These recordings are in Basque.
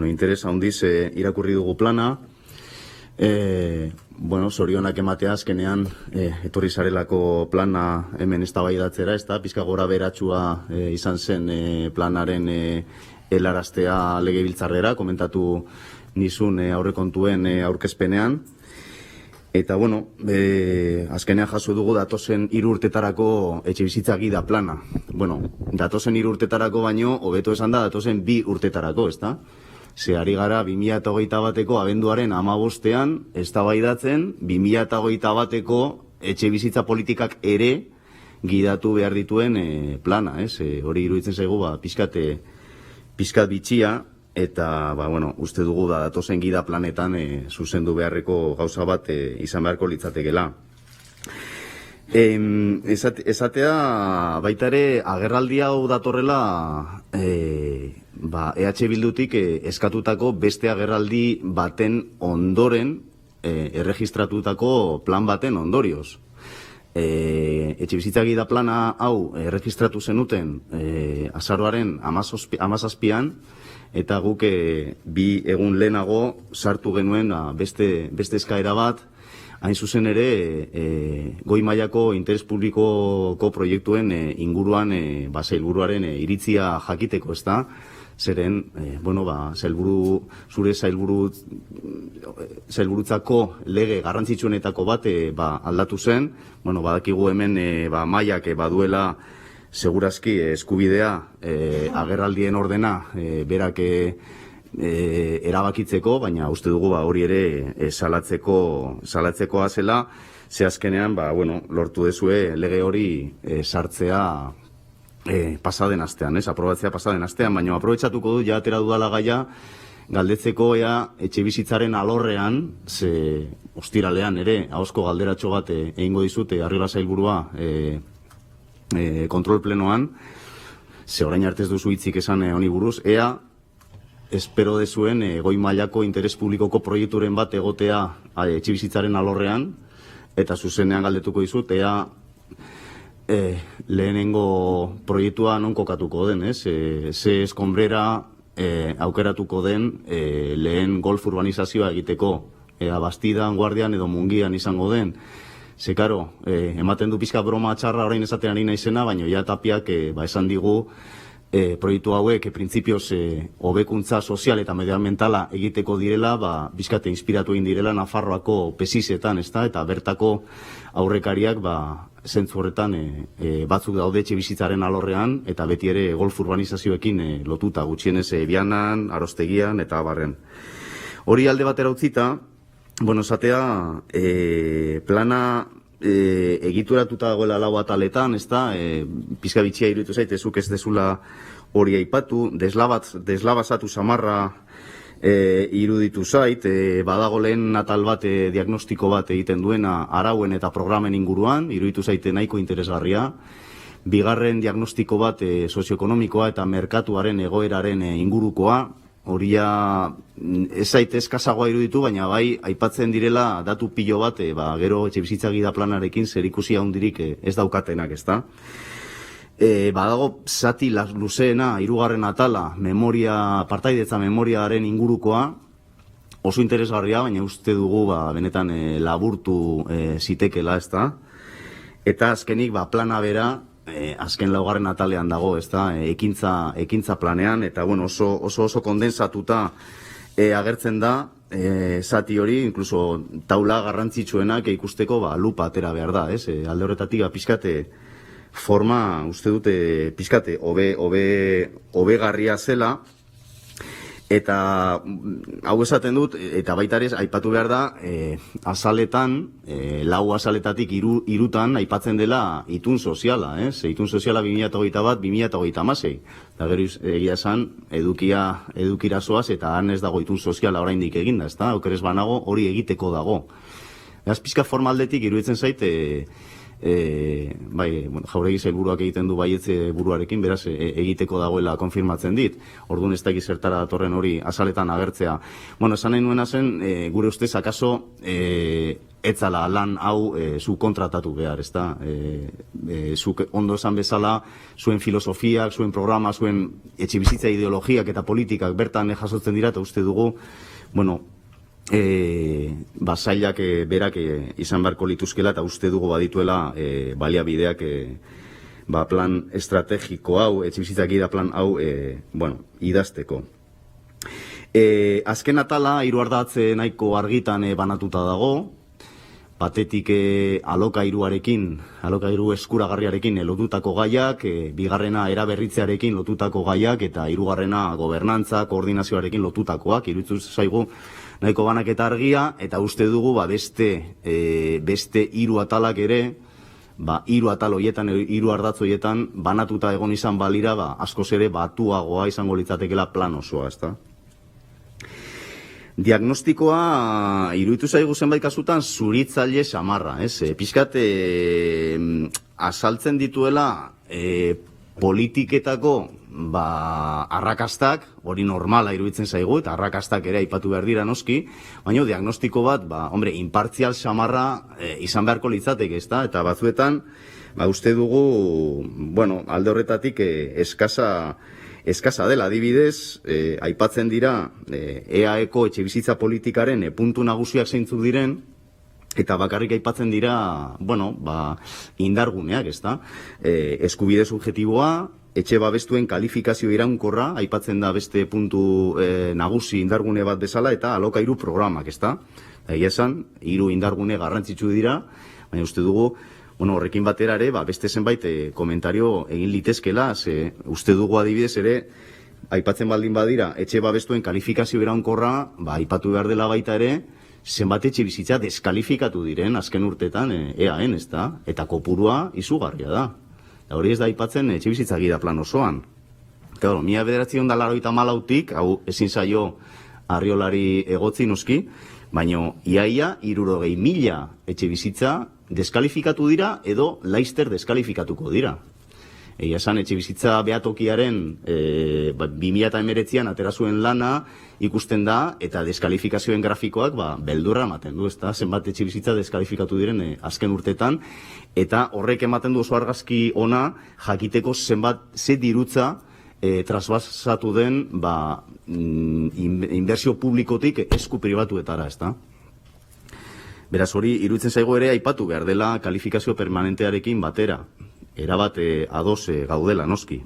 Interes handiz irakurri dugu plana. Zorionak ematea azkenean etorri zarelako plana hemen eztabaidatzera, ezta pizka gora beratsua izan zen planaren helaraztea legebiltzarrera, komentatu nizun aurrekontuen aurkezpenean. Eta, azkenean jaso dugu datozen 3 urtetarako etxebizitza gida plana. Datozen 3 urtetarako baino, hobeto esan da, datozen 2 urtetarako, ezta? Ze ari gara 2021ko abenduaren 15ean eztabaidatzen 2021ko etxebizitza politikak ere gidatu behar dituen plana, ez? Hori iruditzen zaigu, pizkat bitxia, eta, uste dugu da datozen gida planetan zuzendu beharreko gauza bat izan beharko litzatekela. Esatea baita ere agerraldi hau datorrela EH Bildutik eskatutako beste agerraldi baten ondoren erregistratutako plan baten ondorioz. Etxebizitza gida plana hau erregistratu zenuten azaroaren 17an, eta guk 2 egun lehenago sartu genuen beste eskaera bat, hain zuzen ere goi mailako interes publikoko proiektuen inguruan sailburuaren iritzia jakiteko, ezta? Zeren, zure sailburutzako lege garrantzitsuenetako bat aldatu zen, badakigu hemen mailak baduela segurazki eskubidea agerraldien ordena berak erabakitzeko, baina uste dugu hori ere salatzekoa zela, ze azkenean lortu dezue lege hori sartzea pasaden astean, aprobatzea pasaden astean, baina aprobetxatuko du ja atera dudala gaia galdetzeko etxebizitzaren alorrean, ze ostiralean ere ahozko galderatxo bat egingo dizute Arriola sailburua kontrol plenoan, ze orain arte ez duzu hitzik esan honi buruz, espero dezuen goi mailako interes publikoko proiekturen bat egotea etxebizitzaren alorrean, eta zuzenean galdetuko dizut, lehenengo proiektua non kokatuko den, ze eskonbrera aukeratuko den lehen golf urbanizazioa egiteko, Bastidan, Guardian edo Mungian izango den. Ze, karo, ematen du pizka broma txarra orain esaten ari naizena, baina ja Tapiak esan digu proiektu hauek printzipioz hobekuntza sozial eta medioambientala egiteko direla, bizkate inspiratu egin direla Nafarroako pesisetan, eta bertako aurrekariak zentzu horretan batzuk daude etxebizitzaren alorrean, eta beti ere golf urbanizazioekin lotuta, gutxienez Bianan, Arostegian eta abarren. Hori alde batera utzita, esatea plana egituratuta dagoela 4 ataletan, pizka bitxia iruditu zaite, zuk ez dezula hori aipatu, deslabazatu samarra iruditu zait, badago lehen atal bat diagnostiko bat egiten duena arauen eta programen inguruan, iruditu zaite nahiko interesgarria. Bigarren diagnostiko bat sozioekonomikoa eta merkatuaren egoeraren ingurukoa, hori ez zaite eskazagoa iruditu, baina bai aipatzen direla datu pilo bat, gero etxebizitza gida planarekin zerikusia handirik ez daukatenak, ezta? Badago zati luzeena, 3. atala, partaidetza memoriaren ingurukoa, oso interesgarria, baina uste dugu benetan laburtu zitekela, ezta? Eta azkenik plana bera, azken 4. atalean dago, ekintza planean, eta oso kondensatuta agertzen da, zati hori, inkluso taula garrantzitsuenak ikusteko lupa atera behar da, alde horretatik pizkate forma, uste dute pizkate hobegarria zela, eta hau esaten dut, eta baita ere aipatu behar da, azaletan, 4 azaletatik 3 aipatzen dela itun soziala, itun soziala 2021-2026, eta gero egia esan, edukira zoaz, eta han ez dago itun soziala oraindik eginda, okeres banago hori egiteko dago. Beraz, pizka formaldetik iruditzen zaite, bai, Jauregi sailburuak egiten du baietze buruarekin, beraz egiteko dagoela konfirmatzen dit. Orduan ez dakiz zertara datorren hori azaletan agertzea. Bueno, esan nahi nuena zen, gure ustez, akaso etzala lan hau zu kontratatu behar, ezta? Zuk ondo esan bezala, zuen filosofiak, zuen programa, zuen etxebizitza ideologiak eta politikak bertan jasotzen dira, eta uste dugu, bueno, sailak berak izan beharko lituzkela, eta uste dugu badituela baliabideak plan estrategiko hau, etxebizitza gida plan hau, idazteko. Azken atala, hiru ardatz nahiko argitan banatuta dago, batetik alokairu eskuragarriarekin lotutako gaiak, bigarrena eraberritzearekin lotutako gaiak, eta hirugarrena gobernantza, koordinazioarekin lotutakoak, iruditzen zaigu nahiko banaketa argia, eta uste dugu beste hiru atalak ere, hiru atal hoietan, hiru ardatz hoietan banatuta egon izan balira, askoz ere batuagoa izango litzatekela plan osoa, ezta? Diagnostikoa iruditu zaigu zenbait kasutan zuritzaile samarra, ez? Pixkat azaltzen dituela politiketako arrakastak, hori normala iruditzen zaigu, eta arrakastak ere aipatu behar dira noski, baina diagnostiko bat, inpartzial samarra izan beharko litzateke, ezta? Eta batzuetan, uste dugu, alde horretatik eskasa dela, adibidez, aipatzen dira EAeko etxebizitza politikaren puntu nagusiak zeintzuk diren, eta bakarrik aipatzen dira, indarguneak, ezta? Eskubide subjektiboa, etxe babestuen kalifikazio iraunkorra, aipatzen da beste puntu nagusi indargune bat bezala, eta alokairu programak, ezta? Egia esan, hiru indargune garrantzitsu dira, baina uste dugu, horrekin batera ere, beste zenbait komentario egin litezkela, uste dugu adibidez ere, aipatzen baldin badira, etxe babestuen kalifikazio iraunkorra, aipatu behar dela baita ere, zenbat etxe bizitza deskalifikatu diren azken urtetan EAen, ezta? Eta kopurua izugarria da. Eta hori ez da aipatzen etxe bizitza gida plan osoan. Claro, 1984tik, hau ezin zaio Arriolari egotzi noski, baina iaia 60.000 etxe bizitza deskalifikatu dira edo laister deskalifikatuko dira. Egia esan, etxe bizitza behatokiaren 2019an atera zuen lana ikusten da, eta deskalifikazioen grafikoak beldurra ematen du, ezta? Zenbat etxe bizitza deskalifikatu diren azken urtetan, eta horrek ematen du oso argazki ona jakiteko zenbat ze dirutza trasbasatu den inbertsio publikotik esku pribatuetara, ezta? Beraz hori, iruditzen zaigu ere aipatu behar dela kalifikazio permanentearekin batera. Erabat ados gaudela, noski.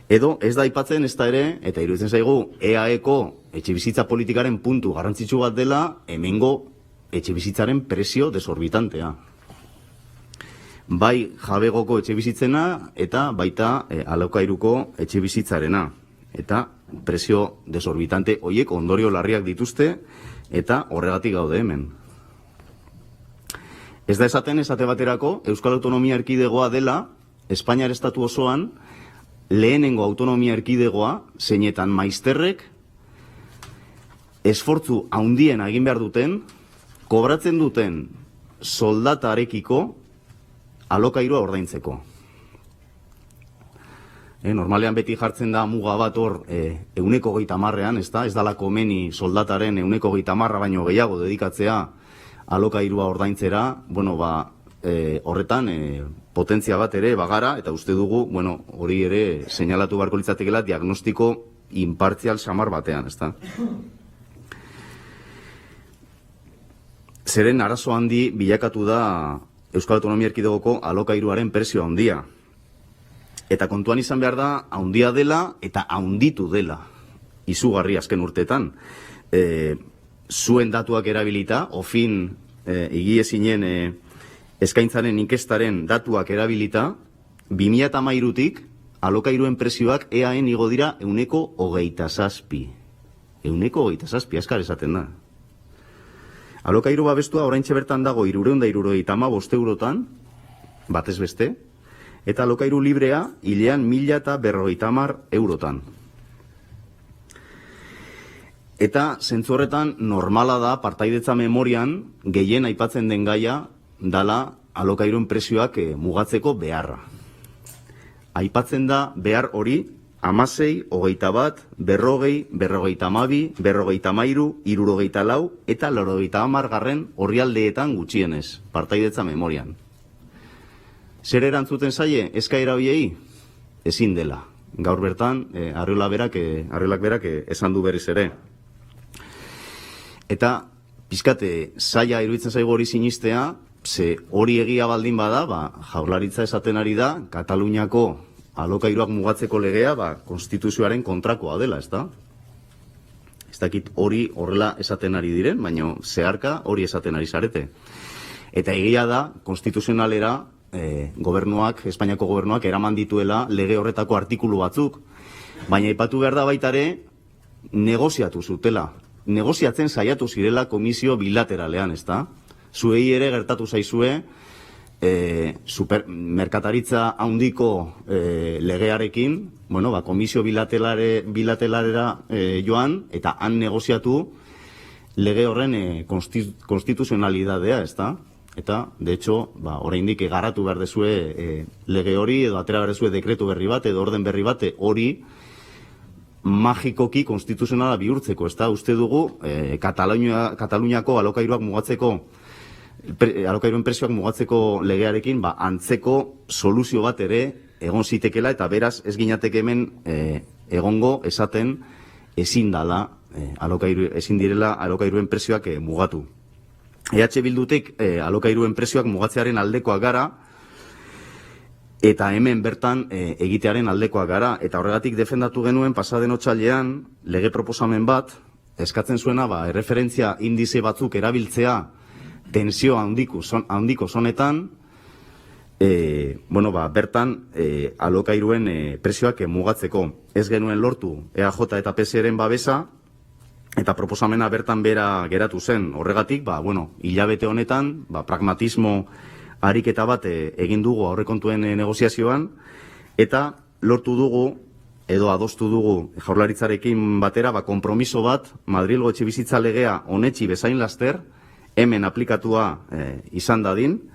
Edo, ez da aipatzen ez da ere, eta iruditzen zaigu, EAeko etxebizitza politikaren puntu garrantzitsu bat dela, hemengo etxebizitzaren presio desorbitantea. Bai jabegoko etxebizitzena eta baita alokairuko etxebizitzarena. Eta presio desorbitante horiek ondorio larriak dituzte, eta horregatik gaude hemen. Ez da esaten esate baterako, Euskal Autonomia Erkidegoa dela, Espainiar estatu osoan, lehenengo autonomia erkidegoa, zeinetan maizterrek, esfortzu handien egin behar duten, kobratzen duten soldatarekiko alokairua ordaintzeko. Normalean beti jartzen da muga bat hor 130ean, ez dala komeni soldataren 130 baino gehiago dedikatzea alokairua ordaintzera, horretan potentzia bat ere bagara, eta uste dugu, hori ere seinalatu beharko litzatekeela diagnostiko inpartzial samar batean, ezta? Zeren arazo handi bilakatu da Euskal Autonomia Erkidegoko alokairuaren prezio handia. Eta kontuan izan behar da, handia dela eta handitu dela, izugarri azken urtetan. Zuen datuak erabilita, ofin egiezinen eskaintzaren inkestaren datuak erabilita, 2013tik alokairuen prezioak EAen igo dira 127. 127, azkar esaten da. Alokairu babestua oraintxe bertan dago 375 eurotan, batez beste, eta alokairu librea hilean 1050 eurotan. Eta zentzu horretan normala da partaidetza memorian gehien aipatzen den gaia dala alokairuen prezioak mugatzeko beharra. Aipatzen da behar hori 16, 21, 40, 52, 53, 64 eta 80 orrialdeetan gutxienez, partaidetza memorian. Zer erantzuten zaie eskaera biei? Ezin dela. Gaur bertan, Arriolak berak esan du berriz ere. Eta, pizkate, zaila iruditzen zaigu hori sinistea, ze hori egia baldin bada, Jaurlaritza esaten ari da, Kataluniako alokairuak mugatzeko legea, konstituzioaren kontrakoa dela, ezta? Ez dakit hori horrela esaten ari diren, baina zeharka hori esaten ari zarete. Eta egia da, konstituzionalera, Espainiako gobernuak eraman dituela lege horretako artikulu batzuk, baina aipatu behar da baitare negoziatu zutela. Negoziatzen saiatu zirela komisio bilateralean, ezta? Zuei ere gertatu zaizue merkataritza handiko legearekin, komisio bilateralera joan, eta han negoziatu lege horren konstituzionalidadea, ezta? Eta, de hecho, oraindik garatu behar dezue lege hori, edo atera behar dezue dekretu berri bat, edo orden berri bat, hori magikoki konstituzionala bihurtzeko, ezta? Uste dugu, Kataluniako alokairuak mugatzeko, alokairuen prezioak mugatzeko legearekin, antzeko soluzio bat ere egon zitekela, eta beraz ez ginateke hemen egongo esaten ezin direla alokairuen prezioak mugatu. EH Bildutik alokairuen prezioak mugatzearen aldekoak gara, eta hemen bertan egitearen aldekoak gara. Eta horregatik defendatu genuen pasaden otsailean lege proposamen bat, eskatzen zuena erreferentzia indize batzuk erabiltzea tensio handiko zonetan, bertan alokairuen prezioak mugatzeko. Ez genuen lortu EAJ eta PSeren babesa, eta proposamena bertan bera geratu zen. Horregatik, hilabete honetan, pragmatismo ariketa bat egin dugu aurrekontuen negoziazioan, eta lortu dugu, edo adostu dugu Jaurlaritzarekin batera, konpromiso bat, Madrilgo etxebizitza legea onetsi bezain laster, hemen aplikatua izan dadin,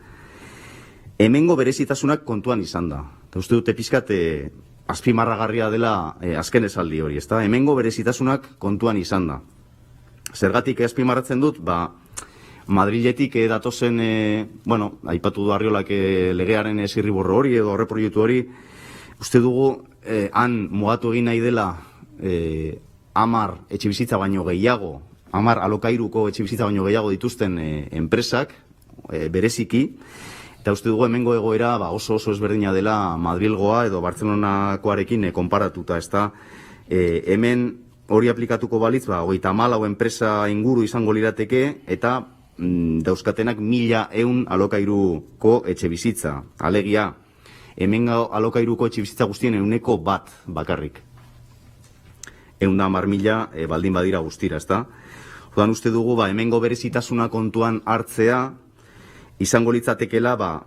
hemengo berezitasunak kontuan izan da. Eta uste dute pizkat azpimarragarria dela azken esaldi hori, ezta? Hemengo berezitasunak kontuan izan da. Zergatik azpimarratzen dut, Madriletik datozen, aipatu du Arriolak legearen zirriborro hori edo horre proiektu hori, uste dugu han mugatu egin nahi dela 10 etxebizitza baino gehiago, 10 alokairuko etxebizitza baino gehiago dituzten enpresak, bereziki, eta uste dugu hemengo egoera oso ezberdina dela Madrilgoa edo Bartzelonakoarekin konparatuta, ezta? Hemen hori aplikatuko balitz, 34 enpresa inguru izango lirateke, eta dauzkatenak 1100 alokairuko etxe bizitza. Alegia, hemen alokairuko etxe bizitza guztien 1% bakarrik. 110.000 baldin badira guztira, ezta? Jodan uste dugu, hemengo berezitasuna kontuan hartzea, izango litzatekela,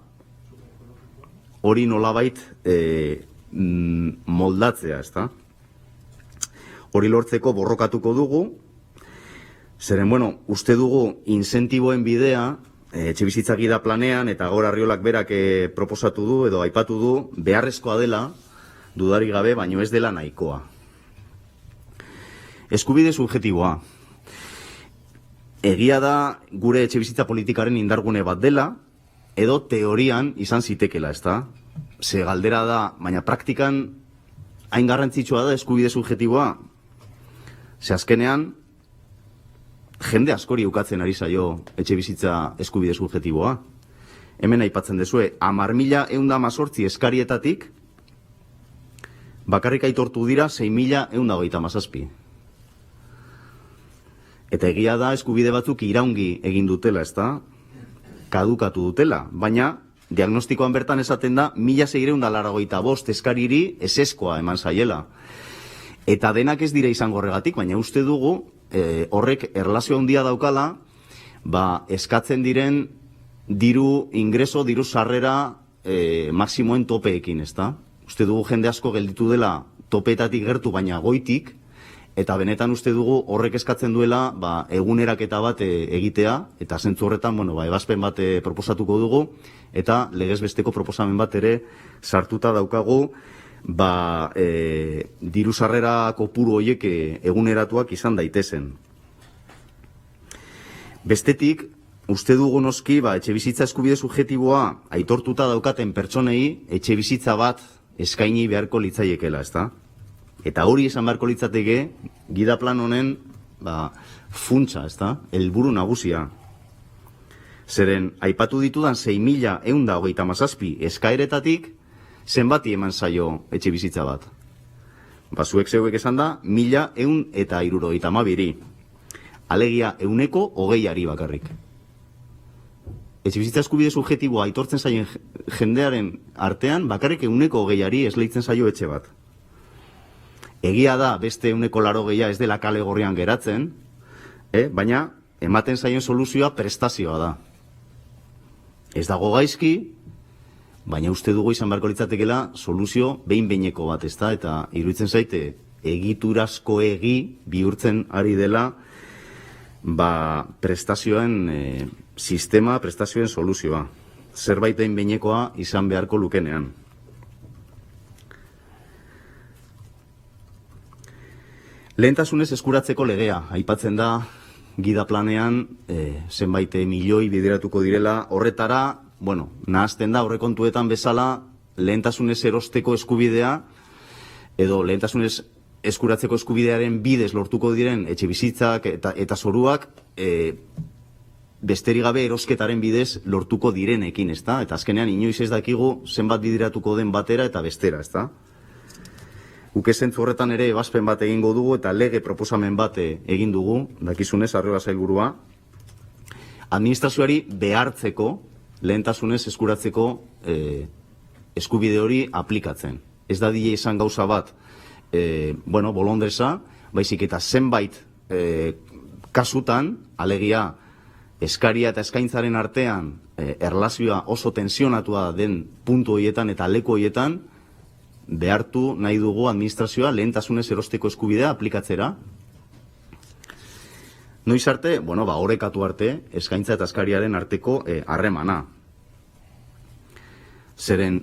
hori nolabait moldatzea, ezta? Hori lortzeko borrokatuko dugu, zeren, uste dugu incentiboen bidea, etxebizitza gida planean, eta gaur Arriolak berak proposatu du, edo aipatu du, beharrezkoa dela, dudarik gabe, baino ez dela nahikoa. Eskubide subjetiboa. Egia da gure etxebizitza politikaren indargune bat dela, edo teorian izan zitekela, ezta? Ze galdera da, baina praktikan hain garrantzitsua da eskubide subjetiboa. Ze azkenean, jende askori ukatzen ari zaio etxebizitza eskubide subjetiboa. Hemen aipatzen dezue, 10.118 eskarietatik, bakarrik aitortu dira 6.137. Eta egia da eskubide batzuk iraungi egin dutela, ezta? Kadukatu dutela, baina diagnostikoan bertan esaten da 1.685 eskariri eseskoa eman zaiela. Eta denak ez dira izango horregatik, baina uste dugu horrek erlazio handia daukala, eskatzen diren diru ingreso, diru sarrera maximoen topeekin, ezta? Uste dugu jende asko gelditu dela topeetatik gertu, baina goitik, eta benetan uste dugu horrek eskatzen duela eguneraketa bat egitea, eta zentzu horretan, ebazpen bat proposatuko dugu, eta legez besteko proposamen bat ere sartuta daukagu, diru sarrera kopuru horiek eguneratuak izan daitezen. Bestetik, uste dugu noski, etxebizitza eskubide subjektiboa aitortuta daukaten pertsonei etxebizitza bat eskaini beharko litzaiekela, ezta? Eta hori esan beharko litzateke, gida plan honen funtsa, ezta? Helburu nagusia. Zeren, aipatu ditudan 6.137 eskaeretatik, zenbati eman zaio etxebizitza bat. Zuek zeuek esan da, 1.172. Alegia 20% bakarrik. Etxebizitza eskubide subjektiboa aitortzen zaien jendearen artean, bakarrik 20% esleitzen zaio etxe bat. Egia da, beste 80% ez dela kale gorrian geratzen, baina ematen zaien soluzioa prestazioa da. Ez dago gaizki, baina uste dugu izan beharko litzatekela soluzio behin-behineko bat, ezta? Eta iruditzen zaite, egiturazko bihurtzen ari dela prestazioen sistema, prestazioen soluzioa. Zerbait behin-behinekoa izan beharko lukenean. Lehentasunez eskuratzeko legea, aipatzen da, gida planean, zenbait milioi bideratuko direla, horretara, nahazten da, horrekontuetan bezala, lehentasunez erosteko eskubidea, edo lehentasunez eskuratzeko eskubidearen bidez lortuko diren etxebizitzak eta zoruak, besterik gabe erosketaren bidez lortuko direnekin, ezta? Eta azkenean inoiz ez dakigu zenbat bideratuko den batera eta bestera, ezta? Uke zentzu horretan ere ebazpen bat egingo dugu eta lege proposamen bat egin dugu, dakizunez, Arriola sailburua, administrazioari behartzeko, lehentasunez eskuratzeko eskubide hori aplikatzen. Ez da die izan gauza bat, bolondresa, baizik eta zenbait kasutan, alegia, eskaria eta eskaintzaren artean erlazioa oso tensionatua den puntu horietan eta leku horietan, behartu nahi dugu administrazioa lehentasunez erosteko eskubidea aplikatzera. Noiz arte, orekatu arte, eskaintza eta eskariaren arteko harremana. Zeren,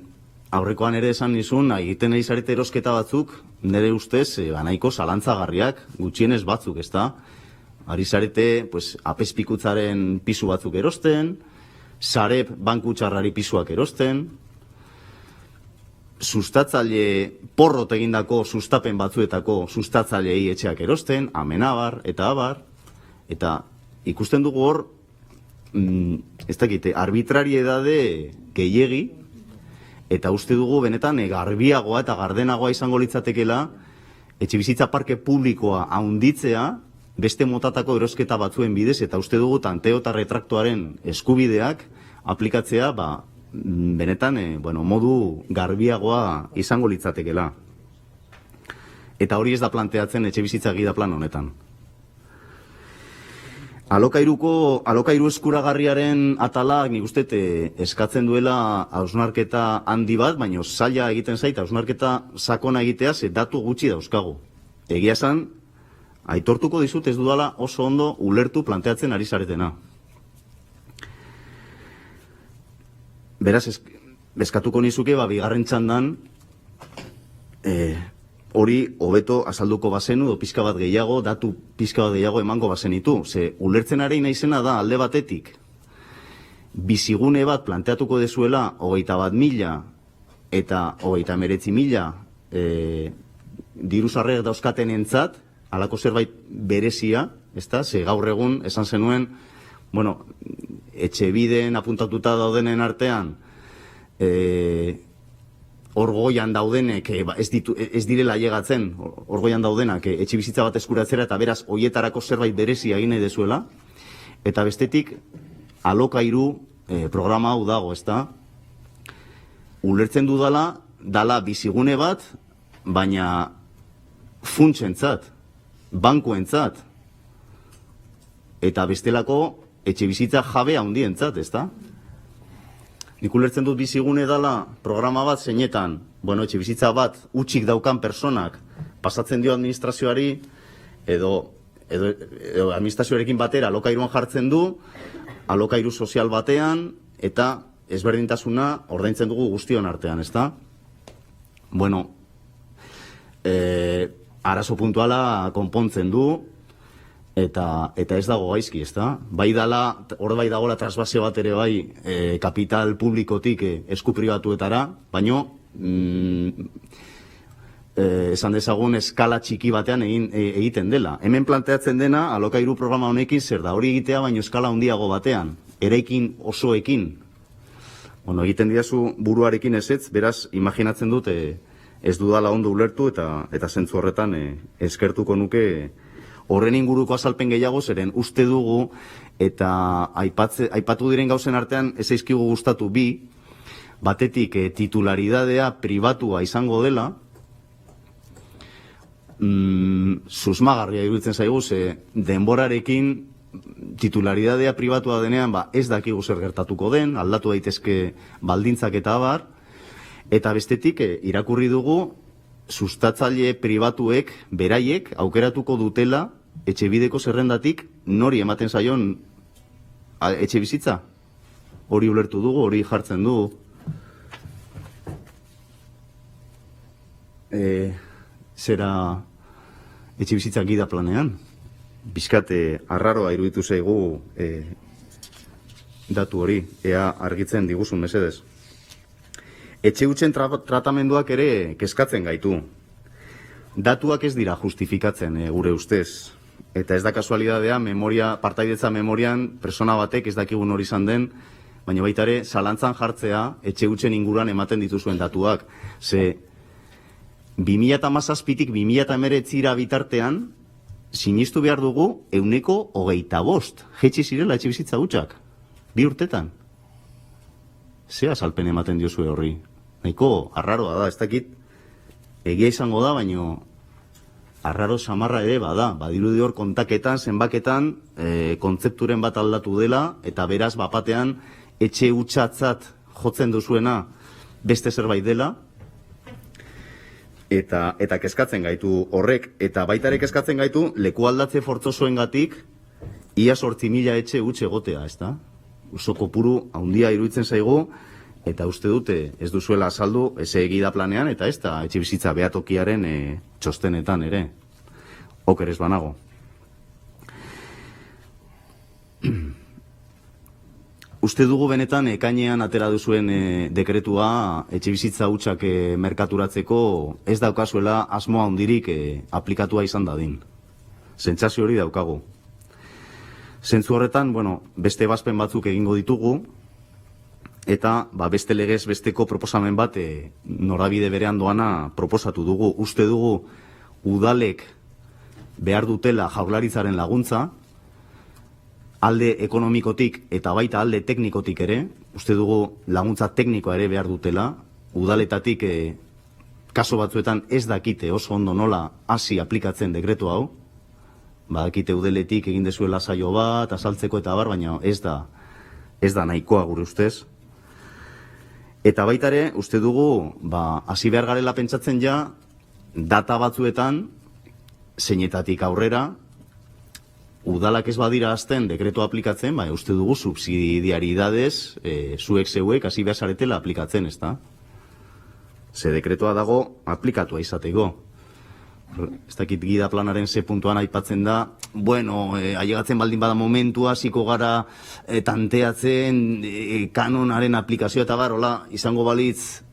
aurrekoan ere esan nizun, egiten nahi zarete erosketa batzuk, nire ustez, nahiko zalantzagarriak, gutxienez batzuk, ezta? Ari zarete, apezpikutzaren pisu batzuk erosten, Sareb banku txarrari pisuak erosten, sustatzaile porrot egindako sustapen batzuetako sustatzailei etxeak erosten, amenabar eta abar, eta ikusten dugu hor, ez dakite, arbitrariedade gehiegi, eta uste dugu benetan garbiagoa eta gardenagoa izango litzatekela etxebizitza parke publikoa haunditzea beste motatako erosketa batzuen bidez, eta uste dugu tanteo eta retraktoaren eskubideak aplikatzea, benetan, modu garbiagoa izango litzatekela. Eta hori ez da planteatzen etxebizitza gida plan honetan. Alokairu eskuragarriaren atalak nik uste eskatzen duela hausnarketa handi bat, baina zaila egiten zait hausnarketa sakona egitea, ze datu gutxi dauzkagu. Egia esan, aitortuko dizut ez dudala oso ondo ulertu planteatzen ari zaretena. Beraz, eskatuko nizuke, bigarren txandan, hori hobeto azalduko bazenu, do pizka bat gehiago, datu pizka bat gehiago emango bazenitu. Ze, ulertzen ari naizena da alde batetik, bizigune bat planteatuko dezuela, 21.000 eta 39.000 diru sarrerak dauzkaten entzat, halako zerbait berezia, ezta? Ze gaur egun esan zenuen, etxebideen apuntatuta daudenen artean, orgoian daudenek, ez direla llegatzen, orgoian daudenak, etxebizitza bat eskuratzera, eta beraz, hoietarako zerbait berezia egin nahi dezuela, eta bestetik, alokairu programa hau dago, ezta? Ulertzen dudala, dala bizigune bat, baina funtsentzat, bankuentzat, eta bestelako etxebizitza jabe handientzat, ezta? Nik ulertzen dut bizigune dala programa bat zeinetan, etxebizitza bat utxik daukan personak pasatzen dio administrazioari edo administrazioarekin batera alokairuan jartzen du, alokairu sozial batean, eta ezberdintasuna ordaintzen dugu guztion artean, ezta? Bueno, arazo puntuala konpontzen du, eta ez dago gaizki, ezta? Bai dala, hor bai dagoela trasbasio bat ere bai kapital publikotik esku pribatuetara, baino esan dezagun eskala txiki batean egiten dela. Hemen planteatzen dena, alokairu programa honekin zer da, hori egitea baino eskala handiago batean, eraikin osoekin. Bueno, egiten diazu buruarekin ezetz, beraz, imaginatzen dut ez dudala ondo ulertu eta zentzu horretan eskertuko nuke horren inguruko azalpen gehiago, zeren uste dugu eta aipatu diren gauzen artean ez zaizkigu gustatu bi, batetik titularidadea pribatua izango dela, susmagarria iruditzen zaigu, denborarekin titularidadea pribatua denean ez dakigu zer gertatuko den, aldatu daitezke baldintzak eta abar, eta bestetik irakurri dugu sustatzaile pribatuek beraiek aukeratuko dutela etxebideko zerrendatik nori ematen zaion etxe bizitza. Hori ulertu dugu, hori jartzen dugu. Zera etxe bizitza gida planean. Bizkate arraroa iruditu zaigu datu hori, ea argitzen diguzun mesedez. Etxe hutsen tratamenduak ere kezkatzen gaitu. Datuak ez dira justifikatzen gure ustez. Eta ez da kasualidadea, partaidetza memorian persona batek ez dakigun hori izan den, baina baita ere zalantzan jartzea etxe hutsen inguruan ematen dituzuen datuak. Ze 2017tik 2019 bitartean sinistu behar dugu 125 jetxi zirela etxe bizitza hutsak. 2 urtetan. Ze azalpen ematen diozue horri? Nahiko arraroa da, ez dakit egia izango da, baino arraro samarra ere bada. Badirudi hor kontaketan, zenbaketan, kontzepturen bat aldatu dela, eta beraz bapatean etxe hutsatzat jotzen duzuena beste zerbait dela, eta kezkatzen gaitu horrek, eta baita ere kezkatzen gaitu leku aldatze fortzosoengatik ia 8.000 etxe huts egotea, ezta? Oso kopuru handia iruditzen zaigu, eta uste dute ez duzuela azaldu ez egida planean, eta ez da etxe bizitza behatokiaren txostenetan ere. Oker ez banago. Uste dugu benetan ekainean atera duzuen dekretua etxe bizitza hutsak merkaturatzeko ez daukazuela asmoa handirik aplikatua izan dadin. Sentsazio hori daukagu. Zentzu horretan, beste ebazpen batzuk egingo ditugu, eta beste legez besteko proposamen bat norabide berean doana proposatu dugu. Uste dugu udalek behar dutela jaurlaritzaren laguntza, alde ekonomikotik eta baita alde teknikotik ere, uste dugu laguntza teknikoa ere behar dutela, udaletatik kaso batzuetan ez dakite oso ondo nola hasi aplikatzen dekretu hau, badakite udeletik egin dezuela saio bat, azaltzeko eta bar, baina ez da nahikoa gure ustez. Eta baita ere, uste dugu, hasi behar garela pentsatzen ja, data batzuetan, zeinetatik aurrera, udalak ez badira azten dekretu aplikatzen, uste dugu subsidiaridadez, zuek zeuek hasi behar zaretela aplikatzen, ez da? Ze dekretua dago aplikatua izateko. Ez dakit gida planaren ze puntuan aipatzen da, ailegatzen baldin bada momentua, hasiko gara tanteatzen kanonaren aplikazioa eta barola, izango balitz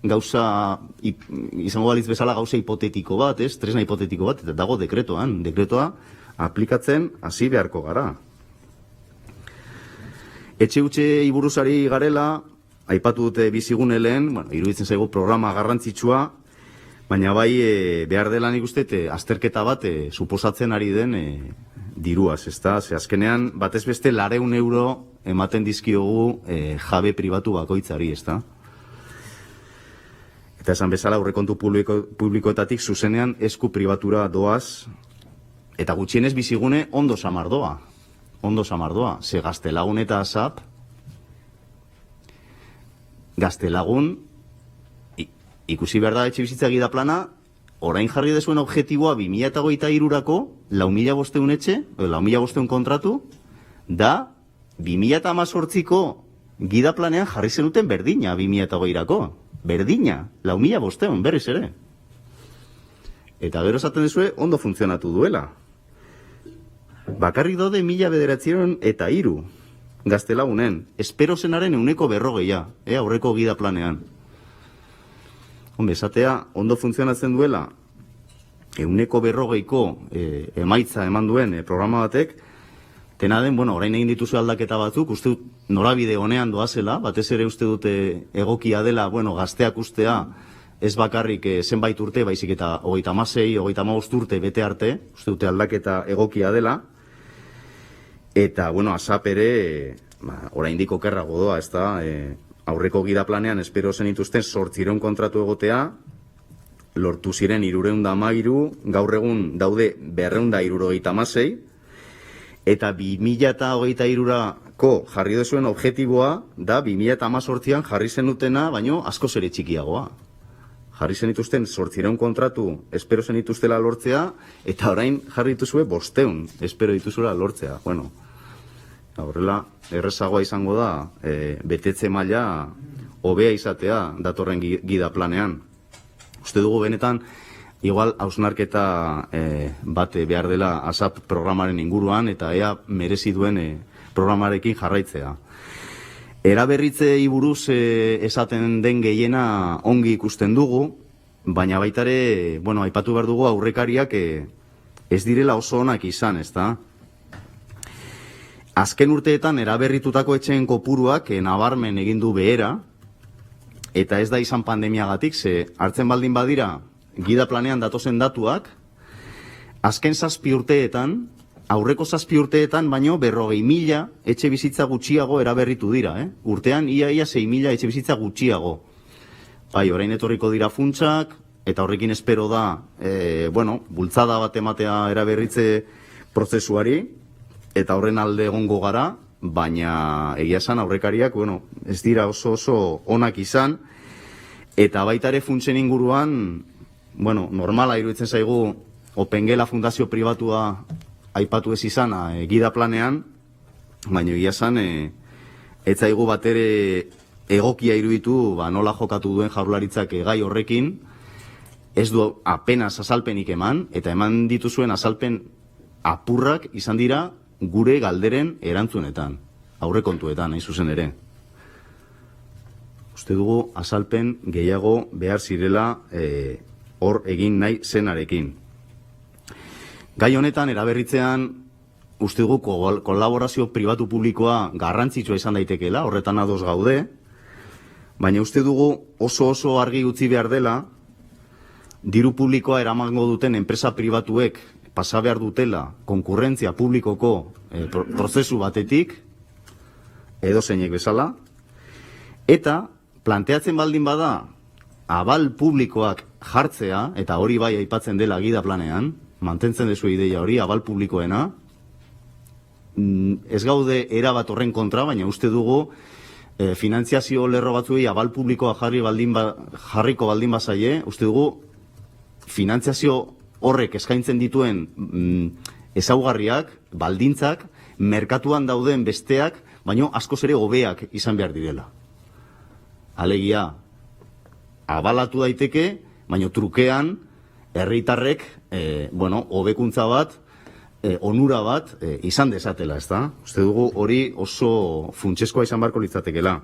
bezala gauza hipotetiko bat, tresna hipotetiko bat, eta dago dekretoa aplikatzen hasi beharko gara. Etxe hutse iburuzari garela, aipatu dute bizigune lehen, iruditzen zaigu programa garrantzitsua, baina bai behar dela nik uste azterketa bat suposatzen ari den diruaz, ezta? Ze azkenean batez beste 400 euro ematen dizkiogu jabe pribatu bakoitzari, ezta? Eta esan bezala aurrekontu publikoetatik zuzenean esku pribatura doaz, eta gutxienez bizigune ondo samar doa. Ze Gaztelagun eta ASAP, Gaztelagun ikusi behar da etxe bizitza gida plana orain jarri dezuen objektiboa 2023rako 4.500 etxe, 4.500 kontratu, da 2018ko gida planean jarri zenuten berdina 2008rako. Berdina, 4.500 berriz ere. Eta gero esaten dezue, ondo funtzionatu duela. Bakarrik daude 1903 gaztelagunen, espero zenaren 140, aurreko gida planean. Hombre, esatea, ondo funtzionatzen duela, 140ko emaitza eman duen programa batek, tena den, bueno, orain egin dituzu aldaketa batzuk, uste dut norabide honean doazela, batez ere uste dute egokia dela, bueno, gazteak ustea, ez bakarrik zenbait urte, baizik eta 36, 35 urte bete arte, uste dute aldaketa egokia dela, eta, bueno, ASAP ere, oraindik okerrago doa, ez da, aurreko gida planean espero zenituzten 800 kontratu egotea, lortu ziren 313, gaur egun daude 276, eta 2023ko jarri duzuen objektiboa da 2018an jarri zenutena, baino asko ere txikiagoa. Jarri zenituzten 800 kontratu espero zenituztela lortzea, eta orain jarri dituzue 500 espero dituzula lortzea. Bueno, horrela errezagoa izango da betetze maila hobea izatea datorren gida planean. Uste dugu benetan, igual hausnarketa bat behar dela ASAP programaren inguruan, eta ea merezi duen programarekin jarraitzea. Eraberritzei buruz esaten den gehiena ongi ikusten dugu, baina baitare, bueno, aipatu behar dugu aurrekariak ez direla oso onak izan, ezta? Azken urteetan eraberritutako etxeen kopuruak nabarmen egin du behera, eta ez da izan pandemiagatik, ze hartzen baldin badira gida planean datozen datuak, azken 7 urteetan, aurreko 7 urteetan, baino 40.000 etxe bizitza gutxiago eraberritu dira, Urtean, ia 6.000 etxe bizitza gutxiago. Bai, orain etorriko dira funtsak, eta horrekin espero da, bueno, bultzada bat ematea eraberritze prozesuari, eta horren alde egongo gara, baina egia esan aurrekariak, bueno, ez dira oso onak izan, eta baita ere funtsen inguruan, bueno, normala iruditzen zaigu Opengela fundazio pribatua aipatu ez izana gida planean, baina egia esan ez zaigu batere egokia iruditu nola jokatu duen Jaurlaritzak gai horrekin, ez du apenas azalpenik eman, eta eman dituzuen azalpen apurrak izan dira gure galderen erantzunetan, aurrekontuetan, hain zuzen ere. Uste dugu azalpen gehiago behar zirela hor egin nahi zenarekin. Gai honetan eraberritzean uste dugu kolaborazio pribatu publikoa garrantzitsua izan daitekeela, horretan ados gaude, baina uste dugu oso argi utzi behar dela, diru publikoa eramango duten enpresa pribatuek pasa behar dutela konkurrentzia publikoko prozesu batetik, edo zeinek bezala, eta planteatzen baldin bada abal publikoak jartzea, eta hori bai aipatzen dela gida planean, mantentzen dezu ideia hori, abal publikoena, ez gaude erabat horren kontra, baina uste dugu finantziazio lerro batzuei abal publikoa jarriko baldin bazaie, uste dugu finantziazio horrek eskaintzen dituen ezaugarriak, baldintzak, merkatuan dauden besteak, baino askoz ere hobeak izan behar direla. Alegia, abalatu daiteke, baino trukean, herritarrek, hobekuntza bat, onura bat izan dezatela, ezta? Uste dugu hori oso funtseskoa izan beharko litzatekeela.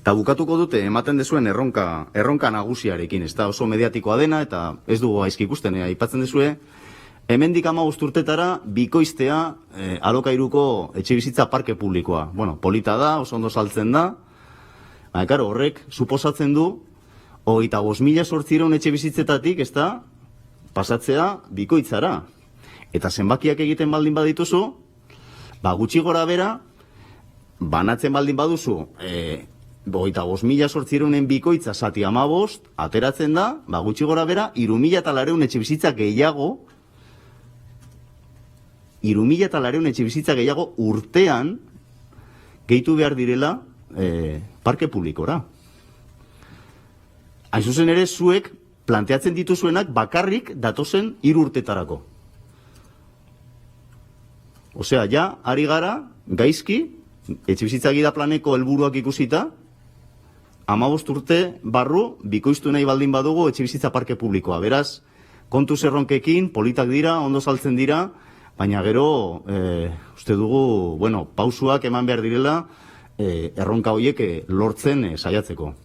Eta bukatuko dute, ematen dezuen erronka nagusiarekin, ezta? Oso mediatikoa dena, eta ez dugu gaizki ikusten, aipatzen dezue, hemendik 15 urtetara bikoiztea alokairuko etxebizitza parke publikoa. Bueno, polita da, oso ondo saltzen da, baina, karo, horrek suposatzen du 25.800 etxebizitzetatik, ezta, pasatzea bikoitzara. Eta zenbakiak egiten baldin badituzu, gutxi gora bera, banatzen baldin baduzu, 25.800 bikoitza zati 15, ateratzen da, gutxi gora bera, 3.400 etxebizitza gehiago, 3.400 etxebizitza gehiago urtean gehitu behar direla parke publikora. Hain zuzen ere, zuek planteatzen dituzuenak bakarrik datozen 3 urtetarako. Osea, ja, ari gara, gaizki, etxebizitza gida planeko helburuak ikusita, 15 urte barru bikoiztu nahi baldin badugu etxebizitza parke publikoa. Beraz, kontu zerronkekin, politak dira, ondo saltzen dira, baina gero, uste dugu, pausuak eman behar direla, erronka horiek lortzen saiatzeko.